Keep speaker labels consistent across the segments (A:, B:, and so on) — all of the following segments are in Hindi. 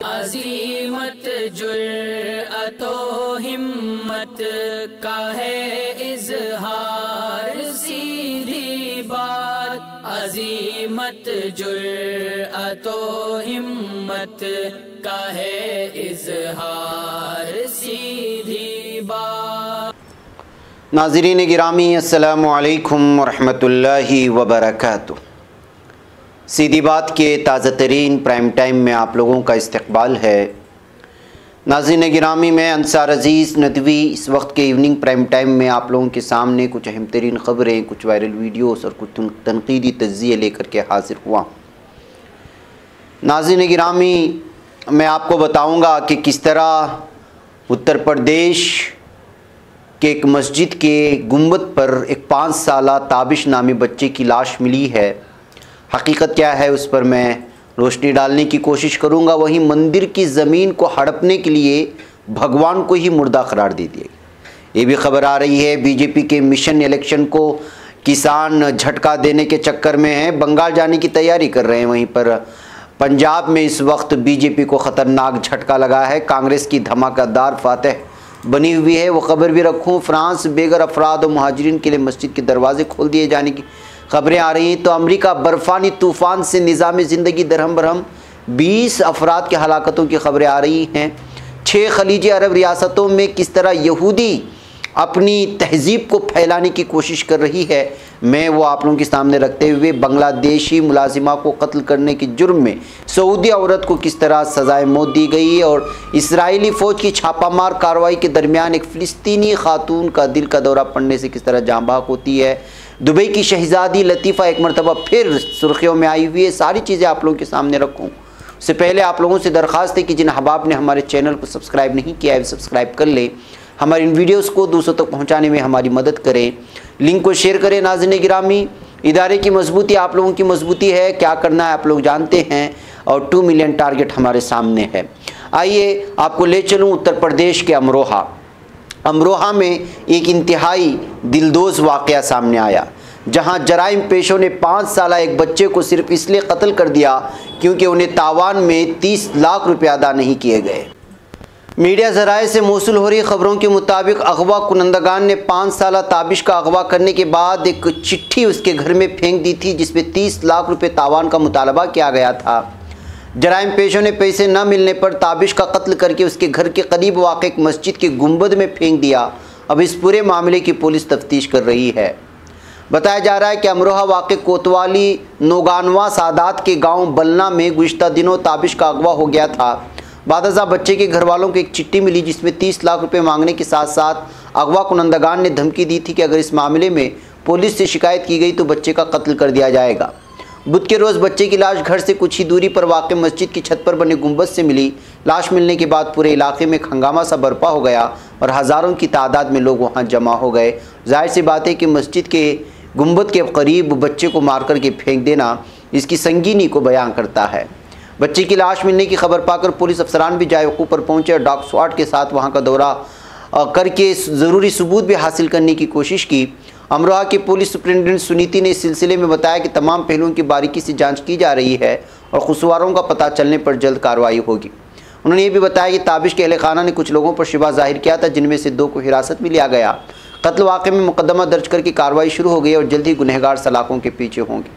A: अज़ीमत जुर्अतो हिम्मत का है इज़हार सीधी बात। अज़ीमत जुर्अतो हिम्मत का है इज़हार सीधी बात।
B: नाज़रीन गिरामी अस्सलामु अलैकुम वरहमतुल्लाहि वबरकातुहू। सीधी बात के ताज़ा तरीन प्राइम टाइम में आप लोगों का इस्तकबाल है। नाज़रीन गिरामी में अंसार अज़ीज़ नदवी इस वक्त के इवनिंग प्राइम टाइम में आप लोगों के सामने कुछ अहम तरीन ख़बरें, कुछ वायरल वीडियोस और कुछ तनक़ीदी तज्ज़िये लेकर के हाज़िर हुआ। नाज़रीन गिरामी, मैं आपको बताऊँगा कि किस तरह उत्तर प्रदेश के एक मस्जिद के गुंबद पर एक 5 साला ताबिश नामी बच्चे की लाश मिली है। हकीकत क्या है उस पर मैं रोशनी डालने की कोशिश करूंगा। वहीं मंदिर की ज़मीन को हड़पने के लिए भगवान को ही मुर्दा करार दे दिया। ये भी खबर आ रही है बीजेपी के मिशन इलेक्शन को किसान झटका देने के चक्कर में हैं, बंगाल जाने की तैयारी कर रहे हैं। वहीं पर पंजाब में इस वक्त बीजेपी को ख़तरनाक झटका लगा है। कांग्रेस की धमाकेदार फातह बनी हुई है, वो खबर भी रखूँ। फ्रांस बेघर अफराद और मुहाजिरीन के लिए मस्जिद के दरवाजे खोल दिए जाने की खबरें आ रही हैं। तो अमेरिका बर्फ़ानी तूफ़ान से निज़ाम ज़िंदगी दरहम बरहम, 20 अफराद की हलाकतों की खबरें आ रही हैं। 6 खलीजी अरब रियासतों में किस तरह यहूदी अपनी तहज़ीब को फैलाने की कोशिश कर रही है, मैं वो आप लोगों के सामने रखते हुए बांग्लादेशी मुलाजिमा को कत्ल करने के जुर्म में सऊदी औरत को किस तरह सज़ाए मौत दी गई और इसराइली फ़ौज की छापामार कार्रवाई के दरमियान एक फ़िलिस्तीनी खातून का दिल का दौरा पड़ने से किस तरह जाँ बहक होती है। दुबई की शहज़ादी लतीफ़ा एक मरतबा फिर सुर्खियों में आई हुई है। सारी चीज़ें आप लोगों के सामने रखूँ उससे पहले आप लोगों से दरख्वास्त है कि जिन अहबाब ने हमारे चैनल को सब्सक्राइब नहीं किया है सब्सक्राइब कर लें। हमारे इन वीडियोस को दूसरों तक पहुंचाने में हमारी मदद करें, लिंक को शेयर करें। नाज़रीन गिरामी, इदारे की मजबूती आप लोगों की मजबूती है। क्या करना है आप लोग जानते हैं और 2 मिलियन टारगेट हमारे सामने है। आइए आपको ले चलूँ उत्तर प्रदेश के अमरोहा में एक इंतहाई दिलदोज़ वाक़या सामने आया, जहां जराइम पेशों ने 5 साला एक बच्चे को सिर्फ इसलिए कत्ल कर दिया क्योंकि उन्हें तावान में 30 लाख रुपये अदा नहीं किए गए। मीडिया ज़राए से मौसूल हो रही खबरों के मुताबिक अगवा कुनंदगान ने 5 साला ताबिश का अगवा करने के बाद एक चिट्ठी उसके घर में फेंक दी थी जिसमें 30 लाख रुपये तावान का मुतालबा किया गया था। जराइम पेशों ने पैसे न मिलने पर ताबिश का कत्ल करके उसके घर के करीब वाक़ एक मस्जिद के गुंबद में फेंक दिया। अब इस पूरे मामले की पुलिस तफ्तीश कर रही है। बताया जा रहा है कि अमरोहा वाक़ कोतवाली नोगानवा सादात के गांव बलना में गुज़िश्ता दिनों ताबिश का अगवा हो गया था। बादशाह बच्चे के घर वालों को एक चिट्ठी मिली जिसमें 30 लाख रुपए मांगने के साथ साथ अगवा कुनंदगान ने धमकी दी थी कि अगर इस मामले में पुलिस से शिकायत की गई तो बच्चे का कत्ल कर दिया जाएगा। बुध के रोज़ बच्चे की लाश घर से कुछ ही दूरी पर वाक़ मस्जिद की छत पर बने गुंबद से मिली। लाश मिलने के बाद पूरे इलाके में हंगामा सा बरपा हो गया और हज़ारों की तादाद में लोग वहाँ जमा हो गए। जाहिर सी बात है कि मस्जिद के गुंबद के करीब बच्चे को मार कर के फेंक देना इसकी संगीनी को बयां करता है। बच्चे की लाश मिलने की खबर पाकर पुलिस अफसरान भी जायक़ू पर पहुंचे और डॉग स्क्वाड के साथ वहां का दौरा करके ज़रूरी सबूत भी हासिल करने की कोशिश की। अमरोहा के पुलिस सुपरिटेंडेंट सुनीति ने इस सिलसिले में बताया कि तमाम पहलुओं की बारीकी से जाँच की जा रही है और कसूरवारों का पता चलने पर जल्द कार्रवाई होगी। उन्होंने ये भी बताया कि ताबिश के अहले खाना ने कुछ लोगों पर शिबा जाहिर किया था जिनमें से 2 को हिरासत में लिया गया। कत्ल वाक़े में मुकदमा दर्ज करके कार्रवाई शुरू हो गई और जल्द ही गुनहगार सलाखों के पीछे होंगे।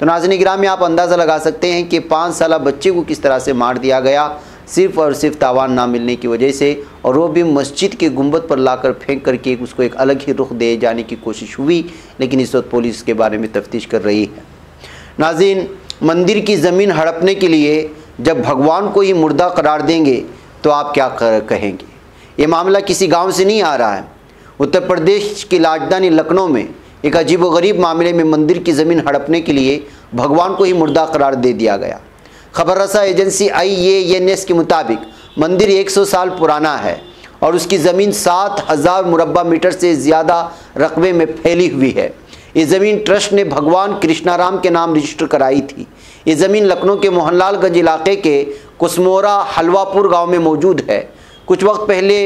B: तो नाज़रीन गिरामी, आप अंदाज़ा लगा सकते हैं कि 5 साला बच्चे को किस तरह से मार दिया गया सिर्फ और सिर्फ तावान ना मिलने की वजह से, और वो भी मस्जिद के गुंबद पर लाकर फेंक करके उसको एक अलग ही रुख दे जाने की कोशिश हुई। लेकिन इस वक्त पुलिस के बारे में तफ्तीश कर रही है। नाज़रीन, मंदिर की ज़मीन हड़पने के लिए जब भगवान को ही मुर्दा करार देंगे तो आप क्या कहेंगे। ये मामला किसी गाँव से नहीं आ रहा है। उत्तर प्रदेश की राजधानी लखनऊ में एक अजीब व गरीब मामले में मंदिर की ज़मीन हड़पने के लिए भगवान को ही मुर्दा करार दे दिया गया। खबर रसा एजेंसी IANS के मुताबिक मंदिर 100 साल पुराना है और उसकी ज़मीन 7000 मुरब्बा मीटर से ज़्यादा रकबे में फैली हुई है। ये ज़मीन ट्रस्ट ने भगवान कृष्णाराम के नाम रजिस्टर कराई थी। ये ज़मीन लखनऊ के मोहनलालगंज इलाके के कुसमोरा हलवापुर गाँव में मौजूद है। कुछ वक्त पहले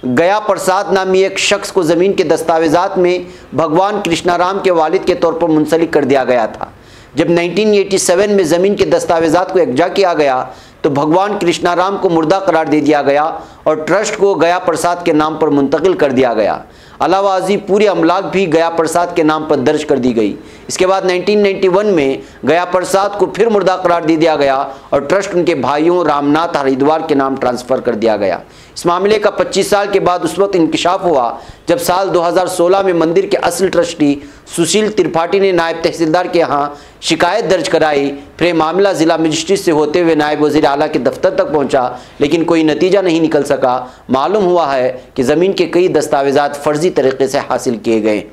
B: गया प्रसाद नामी एक शख्स को ज़मीन के दस्तावेज़ात में भगवान कृष्णाराम के वालिद के तौर पर मुंसलिक कर दिया गया था। जब 1987 में ज़मीन के दस्तावेज़ात को एकजा किया गया तो भगवान कृष्णाराम को मुर्दा करार दे दिया गया और ट्रस्ट को गया प्रसाद के नाम पर मुंतकिल कर दिया गया। अलावाजी पूरी अमलाक भी गया प्रसाद के नाम पर दर्ज कर दी गई। इसके बाद 1991 में गया प्रसाद को फिर मुर्दा करार दे दिया गया और ट्रस्ट उनके भाइयों रामनाथ हरिद्वार के नाम ट्रांसफ़र कर दिया गया। इस मामले का 25 साल के बाद उस वक्त इंकशाफ हुआ जब साल 2016 में मंदिर के असल ट्रस्टी सुशील त्रिपाठी ने नायब तहसीलदार के यहाँ शिकायत दर्ज कराई। फिर मामला जिला मजिस्ट्रेट से होते हुए नायब वज़ीर आला के दफ्तर तक पहुँचा, लेकिन कोई नतीजा नहीं निकल सका। मालूम हुआ है कि ज़मीन के कई दस्तावेज़ात फ़र्जी तरीके से हासिल किए गए।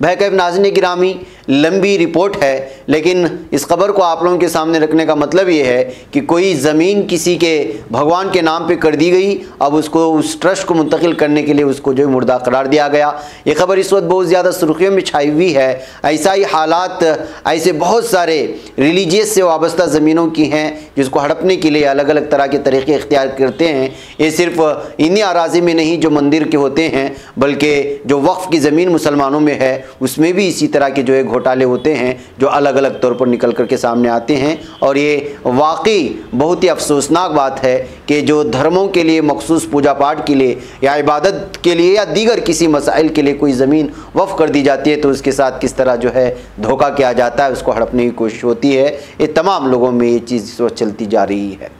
B: बहरकैफ नाज़रीन गिरामी, लंबी रिपोर्ट है, लेकिन इस खबर को आप लोगों के सामने रखने का मतलब ये है कि कोई ज़मीन किसी के भगवान के नाम पे कर दी गई, अब उसको उस ट्रस्ट को मुंतकिल करने के लिए उसको जो है मुर्दा करार दिया गया। ये खबर इस वक्त बहुत ज़्यादा सुर्खियों में छाई हुई है। ऐसा ही हालात ऐसे बहुत सारे रिलीजियस से वाबस्ता ज़मीनों की हैं जिसको हड़पने के लिए अलग अलग तरह के तरीक़े इख्तियार करते हैं। ये सिर्फ इन्हीं अराज़ी में नहीं जो मंदिर के होते हैं, बल्कि जो वक्फ़ की ज़मीन मुसलमानों में है उसमें भी इसी तरह के जो है घोटाले होते हैं जो अलग अलग तौर पर निकल कर के सामने आते हैं। और ये वाकई बहुत ही अफसोसनाक बात है कि जो धर्मों के लिए मखसूस पूजा पाठ के लिए या इबादत के लिए या दीगर किसी मसाइल के लिए कोई ज़मीन वफ़ कर दी जाती है तो उसके साथ किस तरह जो है धोखा किया जाता है, उसको हड़पने की कोशिश होती है। ये तमाम लोगों में ये चीज़ इस वक्त चलती जा रही है।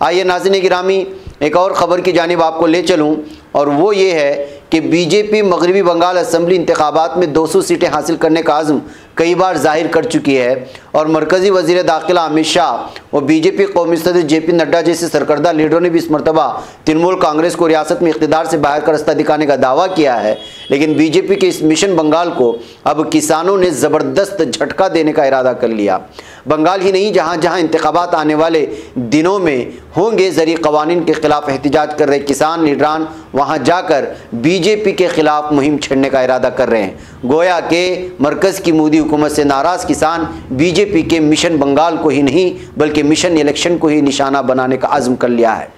B: आइए नाज़रीन गिरामी, एक और ख़बर की जानिब आपको ले चलूँ और वो ये है कि बीजेपी मगरबी बंगाल असम्बली इंतखाबात में 200 सीटें हासिल करने का आज़म कई बार जाहिर कर चुकी है और मरकज़ी वज़ीर दाखिला अमित शाह और बीजेपी कौमी सदर जेपी नड्डा जैसे सरकर्दा लीडरों ने भी इस मरतबा तृणमूल कांग्रेस को रियासत में इक़्तिदार से बाहर का रास्ता दिखाने का दावा किया है। लेकिन बीजेपी के इस मिशन बंगाल को अब किसानों ने ज़बरदस्त झटका देने का इरादा कर लिया। बंगाल ही नहीं, जहाँ जहाँ इंतखाबात आने वाले दिनों में होंगे, ज़री क़वानीन के ख़िलाफ़ एहतिजाज कर रहे किसान लीडरान वहाँ जाकर बीजेपी के ख़िलाफ़ मुहिम छेड़ने का इरादा कर रहे हैं। गोया के मरकज़ की मोदी हुकूमत से नाराज़ किसान बीजेपी के मिशन बंगाल को ही नहीं बल्कि मिशन इलेक्शन को ही निशाना बनाने का अज़्म कर लिया है।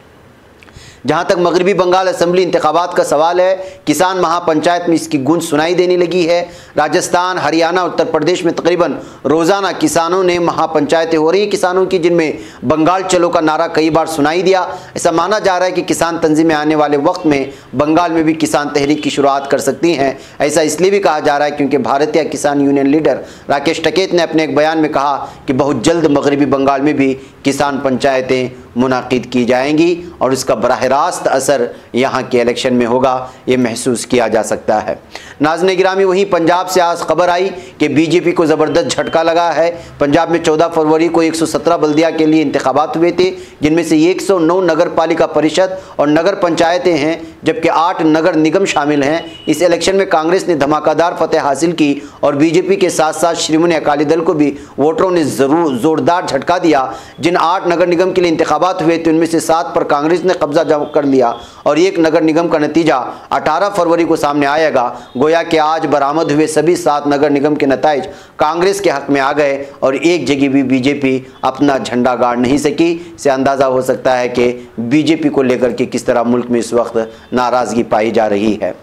B: जहाँ तक मगरबी बंगाल असम्बली इंतखाबात का सवाल है, किसान महापंचायत में इसकी गूंज सुनाई देने लगी है। राजस्थान, हरियाणा, उत्तर प्रदेश में तकरीबन रोज़ाना किसानों ने महापंचायतें हो रही हैं किसानों की, जिनमें बंगाल चलो का नारा कई बार सुनाई दिया। ऐसा माना जा रहा है कि किसान तंजीमें आने वाले वक्त में बंगाल में भी किसान तहरीक की शुरुआत कर सकती हैं। ऐसा इसलिए भी कहा जा रहा है क्योंकि भारतीय किसान यूनियन लीडर राकेश टिकैत ने अपने एक बयान में कहा कि बहुत जल्द मगरबी बंगाल में भी किसान पंचायतें मुनाकिद की जाएंगी और इसका बराह रास्त असर यहाँ के इलेक्शन में होगा, ये महसूस किया जा सकता है। नाज़रीन गिरामी, वहीं पंजाब से आज खबर आई कि बीजेपी को ज़बरदस्त झटका लगा है। पंजाब में 14 फरवरी को 117 बल्दिया के लिए इंतखाबात हुए थे, जिनमें से 109 नगर पालिका परिषद और नगर पंचायतें हैं, जबकि 8 नगर निगम शामिल हैं। इस इलेक्शन में कांग्रेस ने धमाकेदार फतेह हासिल की और बीजेपी के साथ साथ श्रोमणी अकाली दल को भी वोटरों ने ज़ोरदार झटका दिया। जिन 8 नगर निगम के लिए इंतखाबात हुए थे उनमें से 7 पर कांग्रेस ने कब्जा जमा कर लिया और एक नगर निगम का नतीजा 18 फरवरी को सामने आएगा। गोया कि आज बरामद हुए सभी 7 नगर निगम के नताइज कांग्रेस के हक में आ गए और एक जगह भी बीजेपी अपना झंडा गाड़ नहीं सकी। से अंदाज़ा हो सकता है कि बीजेपी को लेकर के किस तरह मुल्क में इस वक्त नाराज़गी पाई जा रही है।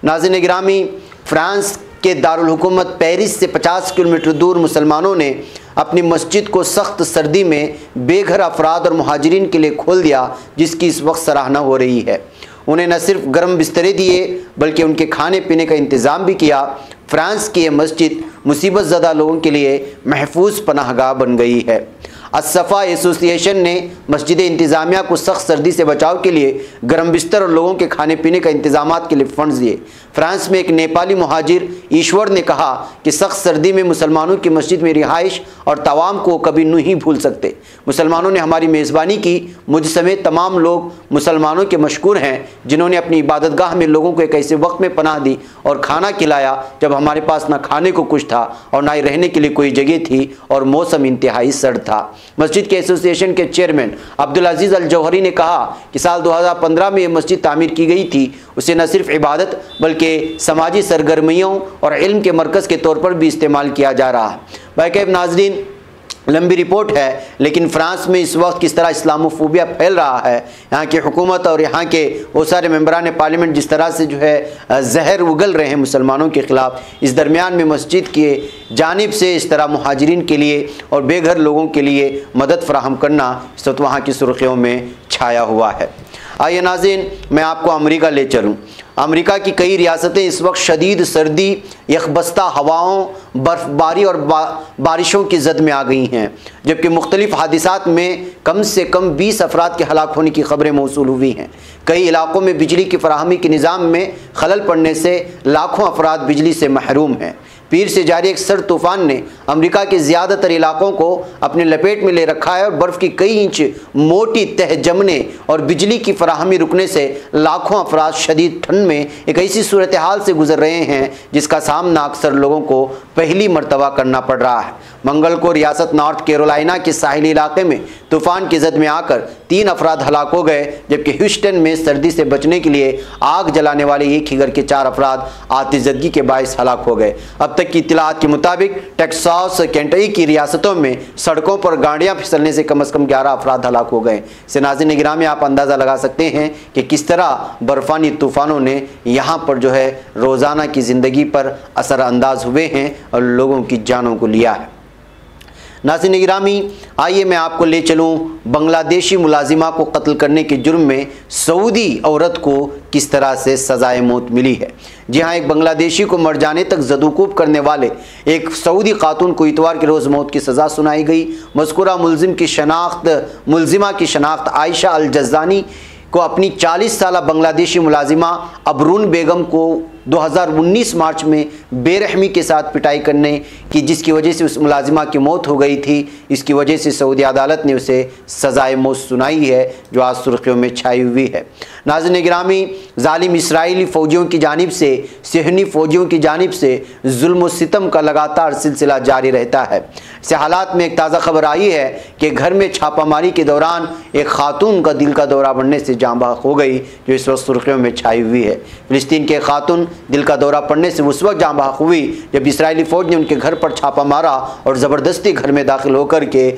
B: नाज़रीन गिरामी, फ्रांस के दारुल हुकूमत पेरिस से 50 किलोमीटर दूर मुसलमानों ने अपनी मस्जिद को सख्त सर्दी में बेघर अफराद और मुहाजिरीन के लिए खोल दिया, जिसकी इस वक्त सराहना हो रही है। उन्हें न सिर्फ गर्म बिस्तरे दिए बल्कि उनके खाने पीने का इंतज़ाम भी किया। फ्रांस की यह मस्जिद मुसीबत ज़दा लोगों के लिए महफूज पनाहगाह बन गई है। असफ़ा एसोसिएशन ने मस्जिद इंतज़ामिया को सख्त सर्दी से बचाव के लिए गर्म बिस्तर और लोगों के खाने पीने का इंतज़ामात के लिए फ़ंड्स दिए। फ्रांस में एक नेपाली मुहाजिर ईश्वर ने कहा कि सख्त सर्दी में मुसलमानों की मस्जिद में रिहाइश और तवाम को कभी नहीं भूल सकते। मुसलमानों ने हमारी मेज़बानी की। मुझ समेत तमाम लोग मुसलमानों के मशकूर हैं जिन्होंने अपनी इबादतगाह में लोगों को एक ऐसे वक्त में पनाह दी और खाना खिलाया जब हमारे पास ना खाने को कुछ था और ना ही रहने के लिए कोई जगह थी और मौसम इंतहाई सर्द था। मस्जिद के एसोसिएशन के चेयरमैन अब्दुल अजीज़ अल जौहरी ने कहा कि साल 2015 में ये मस्जिद तामीर की गई थी। उसे न सिर्फ इबादत बल्कि समाजी सरगर्मियों और इल्म के मरकज़ के तौर पर भी इस्तेमाल किया जा रहा है। बाकी नाज़रीन, लंबी रिपोर्ट है, लेकिन फ्रांस में इस वक्त किस तरह इस्लामोफोबिया फैल रहा है, यहाँ की हुकूमत और यहाँ के वो सारे मेंबरान पार्लियामेंट जिस तरह से जो है जहर उगल रहे हैं मुसलमानों के ख़िलाफ़, इस दरमियान में मस्जिद की जानिब से इस तरह मुहाजिरीन के लिए और बेघर लोगों के लिए मदद फराहम करना इस वक्त वहाँ की सुर्खियों में छाया हुआ है। आइए नाज़रीन, मैं आपको अमेरिका ले चलूँ। अमेरिका की कई रियासतें इस वक्त शदीद सर्दी, यकबस्ता हवाओं, बर्फ़बारी और बारिशों की जद में आ गई हैं, जबकि मुख्तलिफ़ हादिसात में कम से कम 20 अफराद के हलाक होने की खबरें मौसूल हुई हैं। कई इलाकों में बिजली की फराहमी के निज़ाम में खलल पड़ने से लाखों अफराद बिजली से महरूम हैं। पीर से जारी एक सर्द तूफ़ान ने अमेरिका के ज़्यादातर इलाकों को अपने लपेट में ले रखा है और बर्फ़ की कई इंच मोटी तह जमने और बिजली की फराहमी रुकने से लाखों अफराद शदीद ठंड में एक ऐसी सूरत हाल से गुजर रहे हैं जिसका सामना अक्सर लोगों को पहली मरतबा करना पड़ रहा है। मंगल को रियासत नॉर्थ कैरोलिना के साहिली इलाके में तूफ़ान की जद में आकर 3 अफराद हलाक हो गए, जबकि ह्यूस्टन में सर्दी से बचने के लिए आग जलाने वाले एक ही घर के 4 अफराद आतिशज़दगी के बायस हलाक हो गए। अब तक की इत्तलात के मुताबिक टेक्सास, केंटकी की रियासतों में सड़कों पर गाड़ियां फिसलने से कम 11 अफराद हलाक हो गए। से नाज़रीन गिरामी, में आप अंदाज़ा लगा सकते हैं कि किस तरह बर्फ़ानी तूफ़ानों ने यहाँ पर जो है रोज़ाना की ज़िंदगी पर असरअंदाज हुए हैं और लोगों की जानों को लिया है। नाज़रीन गिरामी, आइए मैं आपको ले चलूँ बांग्लादेशी मुलाजिमा को कत्ल करने के जुर्म में सऊदी औरत को किस तरह से सज़ाए मौत मिली है। जी हाँ, एक बांग्लादेशी को मर जाने तक ज़दूकूब करने वाले एक सऊदी खातून को इतवार के रोज़ मौत की सज़ा सुनाई गई। मज़कूरा मुलजिमा की शनाख्त आयशा अल जज़ानी को अपनी 40 साला बांग्लादेशी मुलाजिमा अबरून बेगम को 2019 मार्च में बेरहमी के साथ पिटाई करने की, जिसकी वजह से उस मुलाजिमा की मौत हो गई थी, इसकी वजह से सऊदी अदालत ने उसे सज़ाए मौत सुनाई है, जो आज सुर्खियों में छाई हुई है। नाज़रीन गिरामी, जालिम इसराइली फ़ौजियों की जानिब से सेहनी फ़ौजियों की जानिब से जुल्म व सितम का लगातार सिलसिला जारी रहता है। ऐसे हालात में एक ताज़ा खबर आई है कि घर में छापामारी के दौरान एक खातून का दिल का दौरा बढ़ने से जाँ बहक हो गई, जो इस वक्त सुर्खियों में छाई हुई है। फ़िलिस्तीन के खातून दिल का दौरा पड़ने से उस वक्त जाँ बहक हुई जब इसराइली फ़ौज ने उनके घर पर छापा मारा और ज़बरदस्ती घर में दाखिल होकर के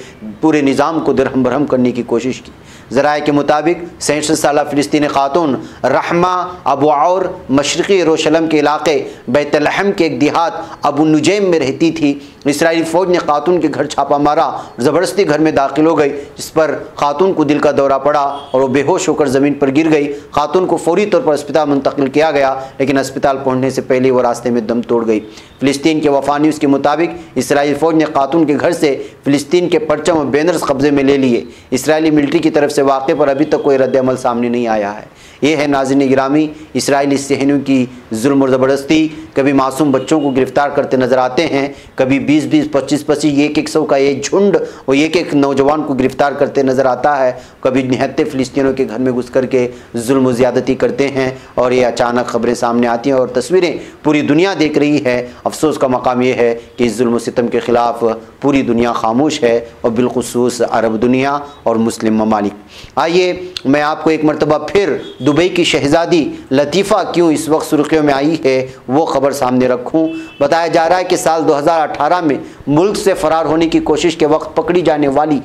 B: पूरे निज़ाम को दरहम बरहम करने की कोशिश की। ज़राए के मुताबिक 67 साला फ़िलिस्तीनी खातून रहमा अबू और मशरक़ी यरूशलेम के इलाके बैतलहम के एक देहात अबू नुजैम में रहती थी। इसराइली फ़ौज ने खातून के घर छापा मारा, ज़बरदस्ती घर में दाखिल हो गई, जिस पर खातून को दिल का दौरा पड़ा और वो बेहोश होकर ज़मीन पर गिर गई। खातून को फौरी तौर पर अस्पताल मुंतकिल किया गया, लेकिन अस्पताल पहुँचने से पहले वो रास्ते में दम तोड़ गई। फ़िलिस्तीन के वफा न्यूज़ के मुताबिक इसराइली फ़ौज ने खातून के घर से फ़िलिस्तीन के परचम और बैनर्स कब्जे में ले लिए। इसराइली मिलिट्री की तरफ से वाक़े पर अभी तक कोई रद्द-ए-अमल सामने नहीं आया है। ये है नाज़रीन गिरामी इसराइली सेहनियों की जुल्म और ज़बरदस्ती। कभी मासूम बच्चों को गिरफ़्तार करते नज़र आते हैं, कभी 20-20, 25-25, एक 100 का एक झुंड और एक नौजवान को गिरफ़्तार करते नज़र आता है। कभी निहत्ते फ़िलिस्तीनियों के घर में घुस करके जुल्म ज़्यादती करते हैं और ये अचानक खबरें सामने आती हैं और तस्वीरें पूरी दुनिया देख रही है। अफसोस का मकाम यह है कि इस जुल्म सितम के ख़िलाफ़ पूरी दुनिया खामोश है और बिलखुसूस अरब दुनिया और मुस्लिम ममालिक। आइए मैं आपको एक मरतबा फिर दुबई की शहज़ादी लतीफ़ा क्यों इस वक्त सुर्खियों में आई है वो ख़बर सामने रखूं। बताया जा रहा है कि साल 2018 में मुल्क से फ़रार होने की कोशिश के वक्त पकड़ी जाने वाली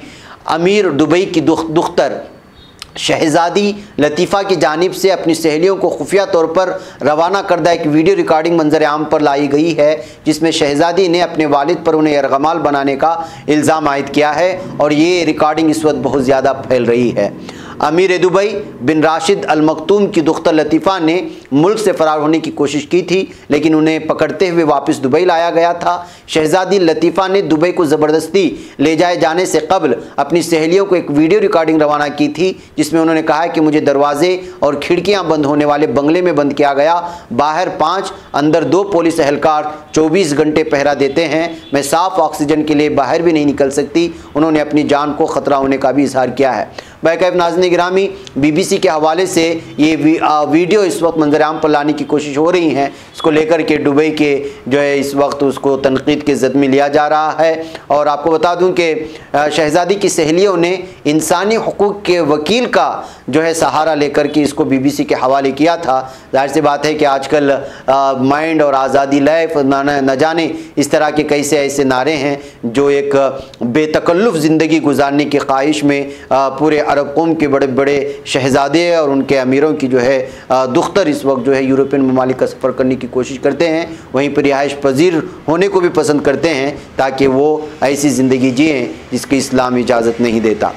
B: अमीर दुबई की दुख्तर शहज़ादी लतीफ़ा की जानिब से अपनी सहेलियों को खुफिया तौर पर रवाना करदा एक वीडियो रिकॉर्डिंग मंजर आम पर लाई गई है, जिसमें शहज़ादी ने अपने वालिद पर उन्हें यरगमाल बनाने का इल्ज़ाम आयद किया है और ये रिकॉर्डिंग इस वक्त बहुत ज़्यादा फैल रही है। अमीर दुबई बिन राशिद अल मखतूम की दुख्तर लतीफ़ा ने मुल्क से फ़रार होने की कोशिश की थी, लेकिन उन्हें पकड़ते हुए वापस दुबई लाया गया था। शहज़ादी लतीफ़ा ने दुबई को ज़बरदस्ती ले जाए जाने से कबल अपनी सहेलियों को एक वीडियो रिकॉर्डिंग रवाना की थी, जिसमें उन्होंने कहा कि मुझे दरवाजे और खिड़कियां बंद होने वाले बंगले में बंद किया गया, बाहर 5 अंदर 2 पुलिस एहलकार 24 घंटे पहरा देते हैं, मैं साफ़ ऑक्सीजन के लिए बाहर भी नहीं निकल सकती। उन्होंने अपनी जान को ख़तरा होने का भी इजहार किया है। बैकअप नाज़रीन गिरामी, BBC के हवाले से ये वीडियो इस वक्त मंजराम पर लाने की कोशिश हो रही है। इसको लेकर के दुबई के जो है इस वक्त उसको तनकीद के ज़द में लिया जा रहा है। और आपको बता दूं कि शहज़ादी की सहेलियों ने इंसानी हुकूक के वकील का जो है सहारा लेकर के इसको BBC के हवाले किया था। जाहिर सी बात है कि आजकल माइंड और आज़ादी लाइफ न जाने इस तरह के कई से ऐसे नारे हैं जो एक बेतकल्लुफ़ ज़िंदगी गुजारने की ख्वाहिश में पूरे अरब कौम के बड़े बड़े शहज़ादे और उनके अमीरों की जो है दुख्तर इस वक्त जो है यूरोपियन ममालिक का सफ़र करने की कोशिश करते हैं, वहीं पर रिहाइश पजीर होने को भी पसंद करते हैं ताकि वो ऐसी ज़िंदगी जिएँ जिसकी इस्लाम इजाज़त नहीं देता।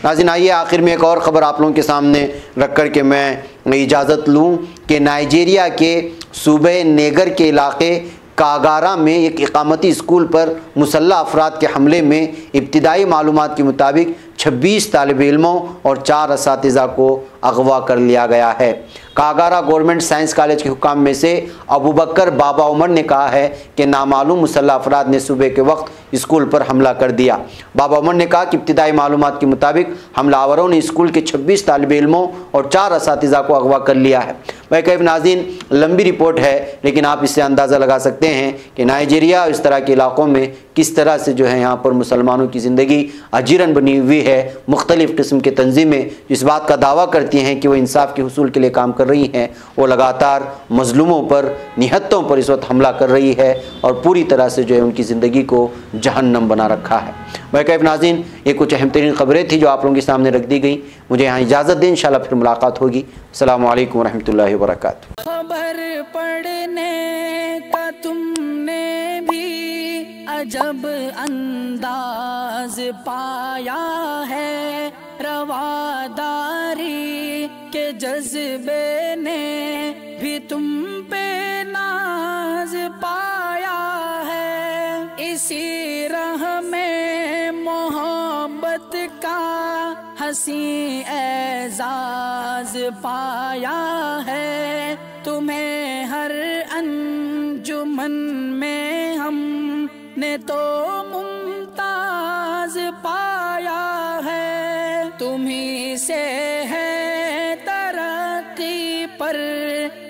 B: नाज़रीन आइए आखिर में एक और ख़बर आप लोगों के सामने रख कर के मैं इजाज़त लूँ कि नाइजीरिया के सूबे नेगर के इलाके कागारा में एक इकामती स्कूल पर मुसल्लह अफराद के हमले में इब्तिदाई मालूमात के मुताबिक 26 तालिब इल्मों और 4 असातिज़ा को अगवा कर लिया गया है। कागारा गवर्नमेंट साइंस कॉलेज के हुक्काम में से अबू बकर बाबा उमर ने कहा है कि नामालूम मुसल्लह अफराद ने सुबह के वक्त स्कूल पर हमला कर दिया। बाबा उमर ने कहा कि इब्तिदाई मालूमात के मुताबिक हमलावरों ने स्कूल के 26 तालिब इल्मों और 4 असातिज़ा को अगवा कर लिया है। वह कई नाज़रीन लंबी रिपोर्ट है, लेकिन आप इससे अंदाज़ा लगा सकते हैं कि नाइजीरिया और इस तरह के इलाक़ों में किस तरह से जो है यहाँ पर मुसलमानों की ज़िंदगी अजीरन बनी हुई है। मुख्तलिफ़ किस्म की तंजीमें इस बात का दावा करती हैं कि वो इंसाफ के हुसूल के लिए काम कर रही हैं, वो लगातार मज़लूमों पर, निहत्तों पर इस वक्त हमला कर रही है और पूरी तरह से जो है उनकी ज़िंदगी को जहन्नम बना रखा है। बैकअप नाज़रीन, ये कुछ अहम तरीन ख़बरें थी जो आप लोगों के सामने रख दी गई। मुझे यहाँ इजाज़त दें, इंशाअल्लाह फिर मुलाकात होगी। अस्सलामु अलैकुम रहमतुल्लाहि व बरकातुहू।
A: खबर पढ़ने का तुमने भी अजब अंदाज पाया है, रवादारी के जज्बे ने भी तुम पे नाज पाया है। इसी राह में मोहब्बत का हसी एजाज पाया है। तुम्हें हर अंजुमन में हमने तो मुमताज पाया है। तुम्ही से है तरक्की पर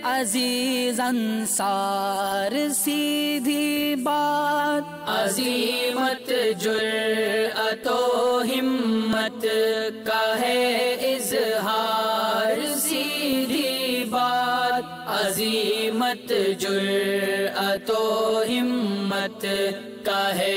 A: अजीज अंसार, सीधी बात अजीमत जुर्अतो हिम्मत का है इजहार, सीधी बात अजीमत जुर्अतो हिम्मत का है